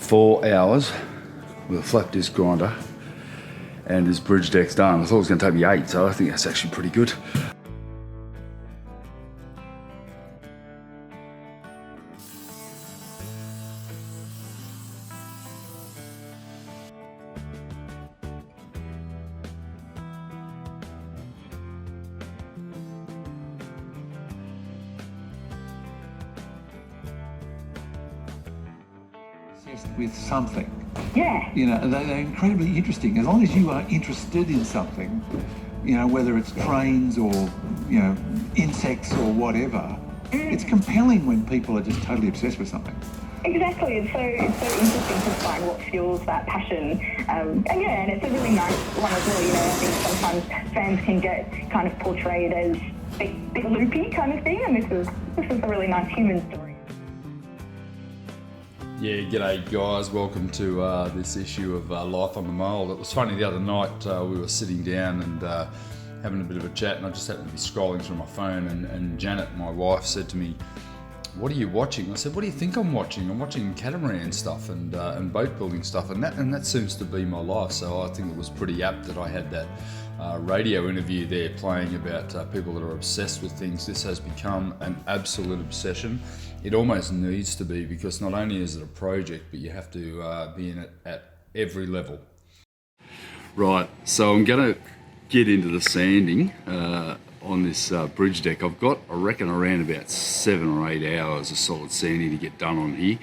4 hours with a flat disc grinder and this bridge deck's done. I thought it was going to take me 8, so I think that's actually pretty good. With something. Yeah. You know, they're incredibly interesting. As long as you are interested in something, you know, whether it's trains or, you know, insects or whatever, it's compelling when people are just totally obsessed with something. Exactly. It's so interesting to find what fuels that passion. And it's a really nice one as well. You know, I think sometimes fans can get kind of portrayed as a bit loopy kind of thing, and this is a really nice human story. Yeah, g'day guys, welcome to this issue of Life on the Mould. It was funny, the other night we were sitting down and having a bit of a chat, and I just happened to be scrolling through my phone, and Janet, my wife, said to me, "What are you watching?" I said, "What do you think I'm watching?" "I'm watching catamaran stuff and boat building stuff," and that seems to be my life. So I think it was pretty apt that I had that radio interview there playing about people that are obsessed with things. This has become an absolute obsession. It almost needs to be, because not only is it a project, but you have to be in it at every level. Right, so I'm going to get into the sanding on this bridge deck. I've got, I reckon, around about 7 or 8 hours of solid sanding to get done on here.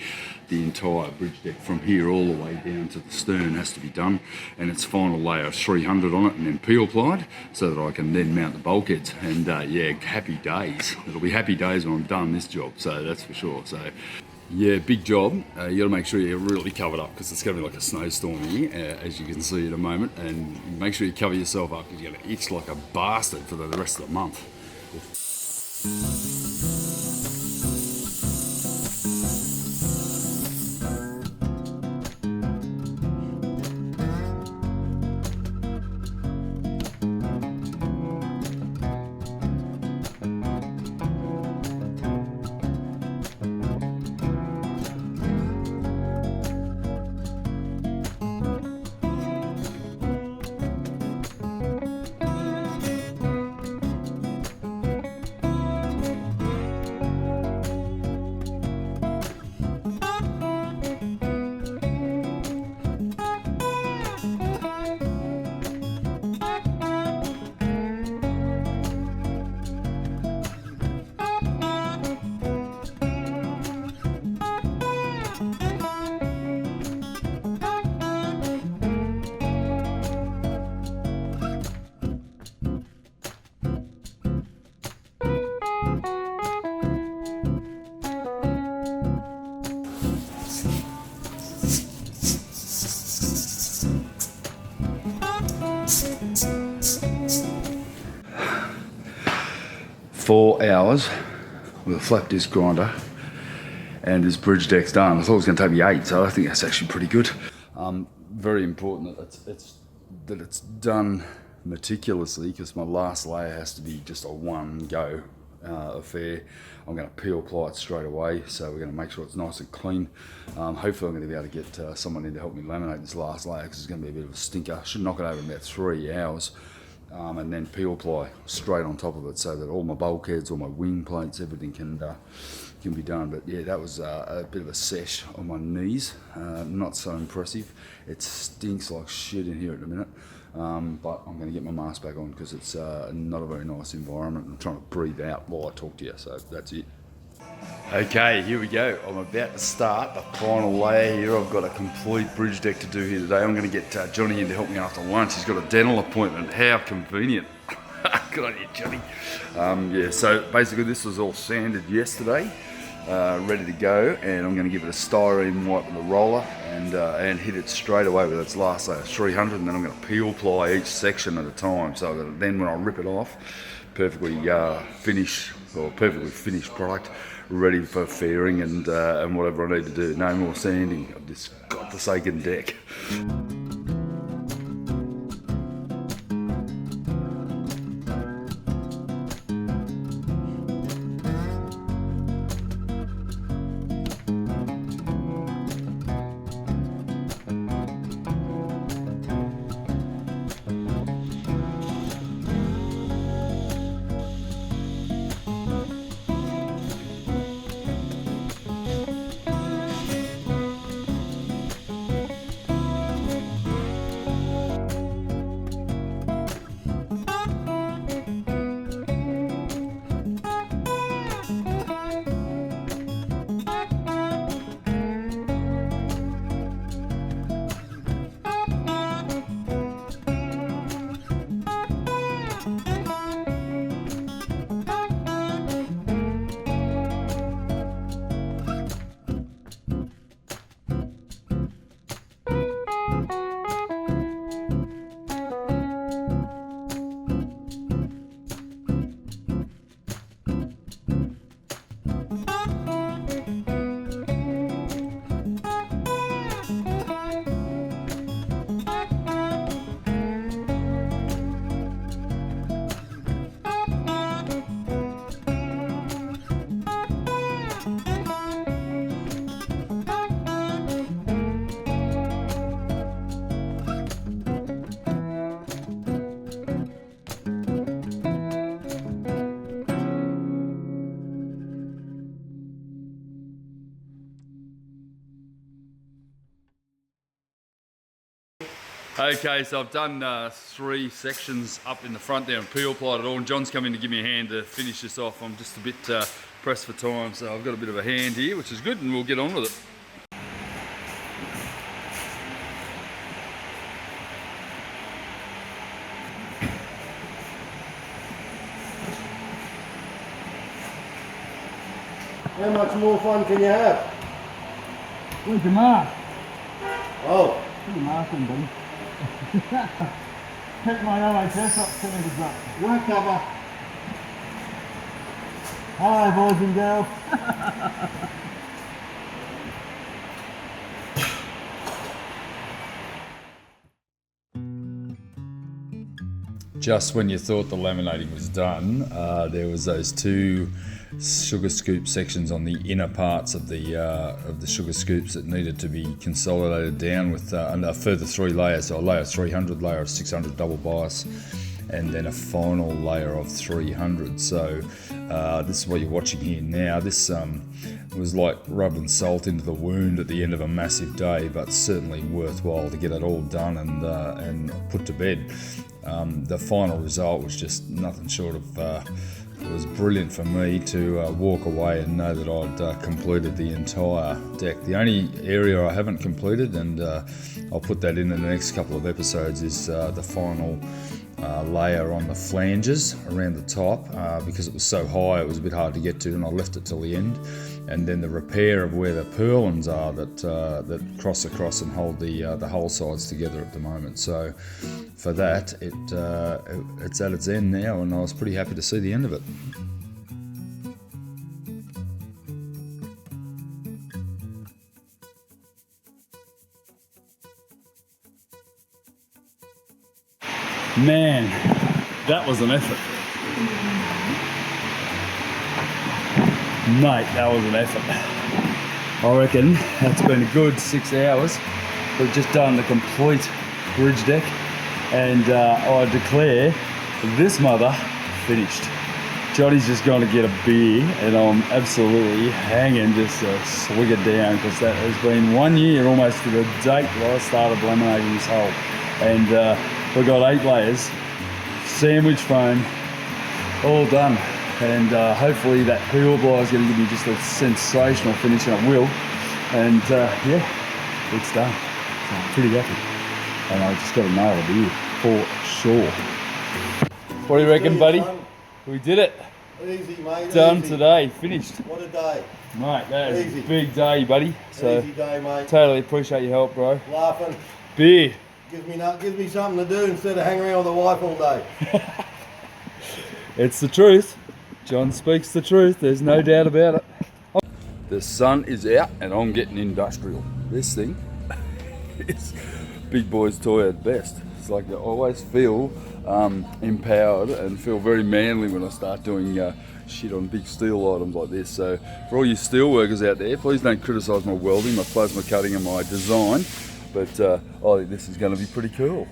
The entire bridge deck from here all the way down to the stern has to be done, and its final layer of 300 on it, and then peel plied so that I can then mount the bulkheads. And yeah, happy days. It'll be happy days when I'm done this job, so that's for sure. So yeah, big job. You got to make sure you're really covered up, because it's going to be like a snowstorm here, as you can see in a moment, and make sure you cover yourself up, because you're going to itch like a bastard for the rest of the month. 4 hours with a flat disc grinder and this bridge deck's done. I thought it was going to take me 8, so I think that's actually pretty good. Very important that it's done meticulously, because my last layer has to be just a one go affair. I'm going to peel ply it straight away, so we're going to make sure it's nice and clean. Hopefully I'm going to be able to get someone in to help me laminate this last layer, because it's going to be a bit of a stinker. I should knock it over in about 3 hours, and then peel ply straight on top of it, so that all my bulkheads, all my wing plates, everything can be done. But yeah, that was a bit of a sesh on my knees. Not so impressive. It stinks like shit in here at the minute. But I'm going to get my mask back on, because it's not a very nice environment. I'm trying to breathe out while I talk to you, so that's it. Okay, here we go. I'm about to start the final layer here. I've got a complete bridge deck to do here today. I'm going to get Johnny in to help me after lunch. He's got a dental appointment. How convenient. Good on you, Johnny. Yeah, so basically this was all sanded yesterday, ready to go, and I'm going to give it a styrene wipe with a roller and hit it straight away with its last layer, 300, and then I'm going to peel ply each section at a time, so that then when I rip it off, perfectly finished product, ready for fairing and whatever I need to do. No more sanding of this godforsaken deck. Okay, so I've done 3 sections up in the front there and peel plied it all, and John's come in to give me a hand to finish this off. I'm just a bit pressed for time, so I've got a bit of a hand here, which is good, and we'll get on with it. How much more fun can you have? Where's your mark? Oh, Put your mark in, buddy. Keep my LHS up, 2 metres up. work cover. Hello, boys and girls. Just when you thought the laminating was done, there was those 2 sugar scoop sections on the inner parts of the sugar scoops that needed to be consolidated down with a further 3 layers, so a layer of 300, layer of 600 double bias, and then a final layer of 300. So this is what you're watching here now. This was like rubbing salt into the wound at the end of a massive day, but certainly worthwhile to get it all done and put to bed. The final result was just nothing short of it was brilliant for me to walk away and know that I'd completed the entire deck. The only area I haven't completed, and I'll put that in the next couple of episodes, is the final layer on the flanges around the top, because it was so high it was a bit hard to get to, and I left it till the end. And then the repair of where the purlins are that cross across and hold the whole sides together at the moment. So for that, it's at its end now, and I was pretty happy to see the end of it. Man, that was an effort. Mate, that was an effort. I reckon that's been a good 6 hours. We've just done the complete bridge deck, and I declare this mother finished. Johnny's just going to get a beer, and I'm absolutely hanging just to swig it down, because that has been 1 year almost to the date that I started laminating this hole. And we've got 8 layers, sandwich foam, all done. And hopefully that peel bar is going to give me just a sensational finish, and it will. And yeah, it's done. So I'm pretty happy. And I just got to nail it here for sure. What do you reckon, buddy? We did it. Easy, mate. Done easy. today. Finished. What a day. Mate, that is Easy. a big day, buddy. So Easy day, mate. totally appreciate your help, bro. Laughing. Beer. Gives me something to do instead of hanging around with the wife all day. It's the truth. John speaks the truth. There's no doubt about it. The sun is out and I'm getting industrial. This thing is big boy's toy at best. It's like I always feel empowered and feel very manly when I start doing shit on big steel items like this. So for all you steel workers out there, please don't criticise my welding, my plasma cutting and my design. But I think this is going to be pretty cool.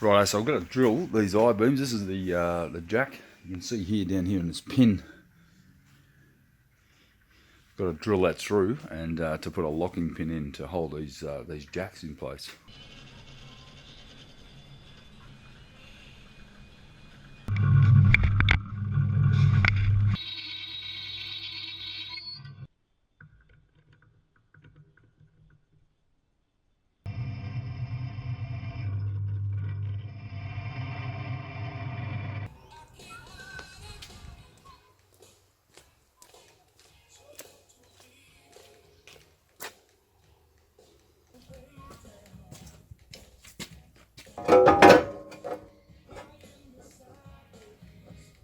Right, so I've got to drill these I-beams. This is the jack. You can see here, down here in this pin. Got to drill that through and to put a locking pin in to hold these jacks in place.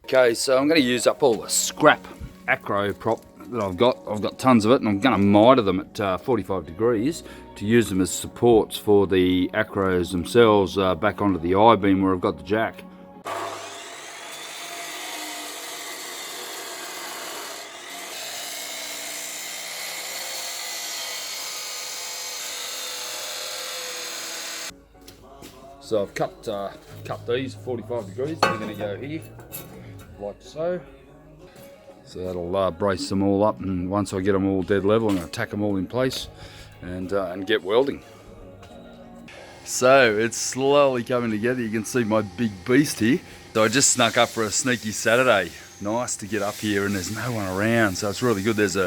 Okay, so I'm going to use up all the scrap acro prop that I've got. I've got tons of it, and I'm going to miter them at 45 degrees to use them as supports for the acros themselves back onto the I-beam where I've got the jack. So I've cut these 45 degrees. They're going to go here, like so. So that'll brace them all up, and once I get them all dead level, I'm going to tack them all in place and get welding. So it's slowly coming together. You can see my big beast here. So I just snuck up for a sneaky Saturday. Nice to get up here, and there's no one around, so it's really good. There's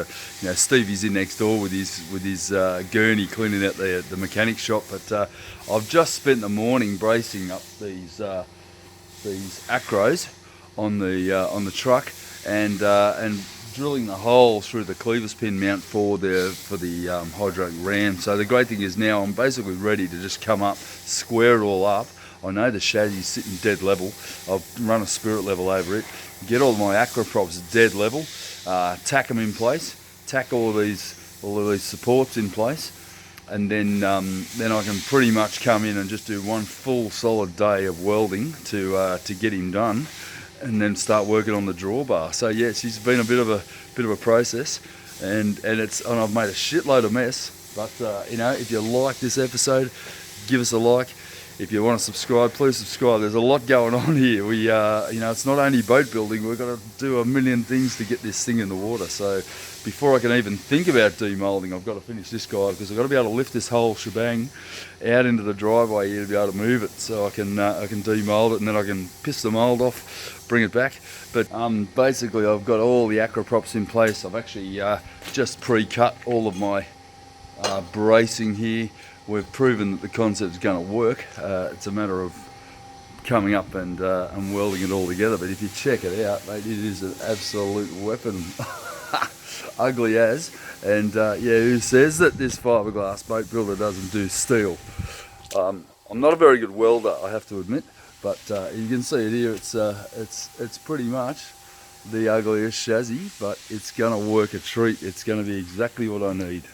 Stevie's in next door with his gurney cleaning out the mechanic shop. But I've just spent the morning bracing up these acros on the truck and drilling the hole through the clevis pin mount for the hydraulic ram. So the great thing is now I'm basically ready to just come up, square it all up. I know the chassis is sitting dead level. I'll run a spirit level over it, get all my acro props dead level, tack them in place, tack all of these supports in place, and then I can pretty much come in and just do one full solid day of welding to get him done, and then start working on the drawbar. So yes, it's been a bit of a process, and I've made a shitload of mess. But if you like this episode, give us a like. If you want to subscribe, please subscribe. There's a lot going on here. We, it's not only boat building. We've got to do a million things to get this thing in the water. So before I can even think about demolding, I've got to finish this guy, because I've got to be able to lift this whole shebang out into the driveway here to be able to move it. So I can demold it, and then I can piss the mold off, bring it back. But basically, I've got all the acro props in place. I've actually just pre-cut all of my bracing here. We've proven that the concept is going to work. It's a matter of coming up and welding it all together. But if you check it out, mate, it is an absolute weapon. Ugly as. And who says that this fiberglass boat builder doesn't do steel? I'm not a very good welder, I have to admit. But you can see it here. It's pretty much the ugliest chassis, but it's going to work a treat. It's going to be exactly what I need.